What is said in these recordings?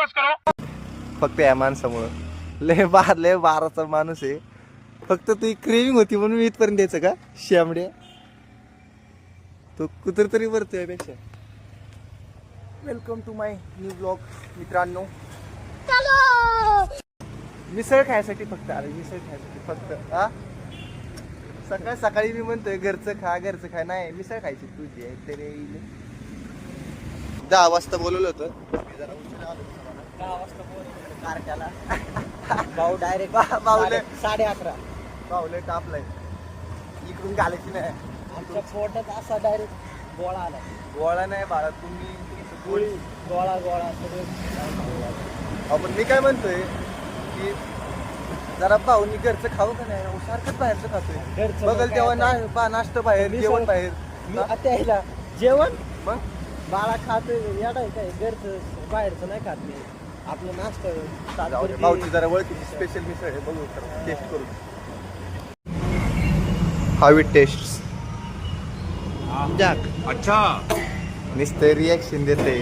Focus करो। फक्त या माणसामुळं लय बाराचा माणूस आहे. फक्त ती क्रेविंग होती म्हणून मी इथपर्यंत द्यायचं का श्यामड्या. तो कुत्र तरी वरतोय पेक्षा. Welcome to my new blog मित्रांनो. मिसळ खायसाठी फक्त आले, मिसळ खायसाठी फक्त. हा सकाळ सकाळी मी म्हणतोय घरचं खा घरचं खा, नाही मिसळ खायची तुझी आहे तरी. 10 वाजता बोलवलं होतं, मी जरा उशिरा आलो. 10 वाजता बोलवलं कारट्याला. भाऊ डायरेक्ट बावले 11:30 बावले टापलाय. इकडून घालायची नाही आमच्या पोटात असा डायरेक्ट गोळा आला. गोळा नाही बाळा, तुम्ही गोळी गोळा सगळं. आपण मी काय म्हणतोय की जरा भाऊनी घरचं खाऊ का नाही, सारखंच बाहेरचं खातोय. बघल तेव्हा नाश्ता बाहेर, जेवण बाहेर. आता जेवण मग बाळा खातोय येडाय काय, घरचं बाहेरचं नाही खात मी. आपलं नाश्ता भाऊची जरा ओळखीची स्पेशल मिसळ आहे, बघू टेस्ट करू. How it tastes. अच्छा नुसतं रिॲक्शन देते,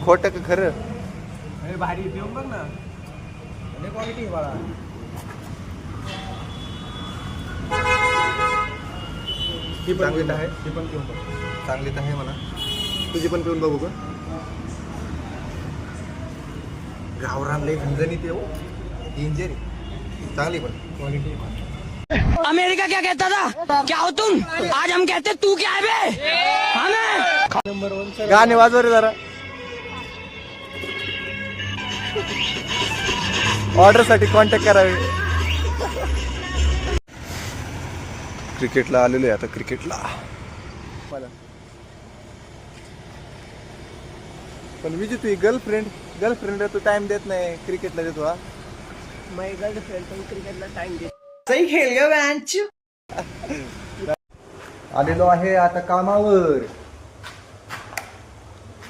खोटं का खरं. अरे भारी पिऊन बघ ना, क्वालिटी बाळा. चांगली आहे, ती पण पिऊन बघ. चांगली तर आहे म्हणा. तुझी पण पिऊन बघू का. गावरान लय झणझणीत आहे हो, डेंजर आहे. चांगली पण क्वालिटी. अमेरिका क्या कहता था, क्या हो तुम, आज हम कहते तू क्या है बे. हमें नंबर 1 गाणे वाजव रे जरा. ऑर्डर साठी कॉन्टॅक्ट करावे. क्रिकेटला आलेलो आहे आता, क्रिकेटला. पण विजय तुझी गर्लफ्रेंड तू टाइम देत नाही, क्रिकेटला देतो. हा माय गर्लफ्रेंड पण क्रिकेटला टाइम दे. सही खेल गया बेंच. आलेलो आहे आता कामावर.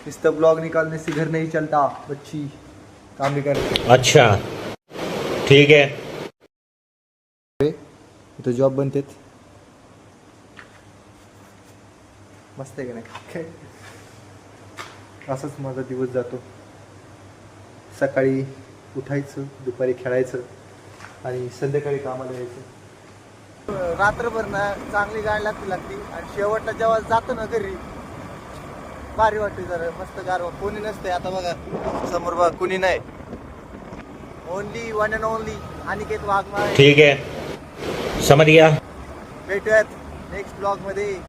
नुसतं ब्लॉग निकालने से घर नहीं चलता बच्ची, काम भी करते. अच्छा ठीक है. इथं जॉब बनतेत. मस्त आहे का नाही. असंच माझा दिवस जातो. सकाळी उठायचं, दुपारी खेळायचं आणि संध्याकाळी कामाला यायचं. रात्रभर ना चांगली गाडी लागती आणि शेवटला जेव्हा जातो ना घरी भारी वाटते जरा, मस्त गारवा. कोणी नसते आता बघा समोर बघा, कोणी नाही. Only one and only Aniket Waghmare. ठीक है समझ गया. भेटूयात नेक्स्ट ब्लॉग मध्ये.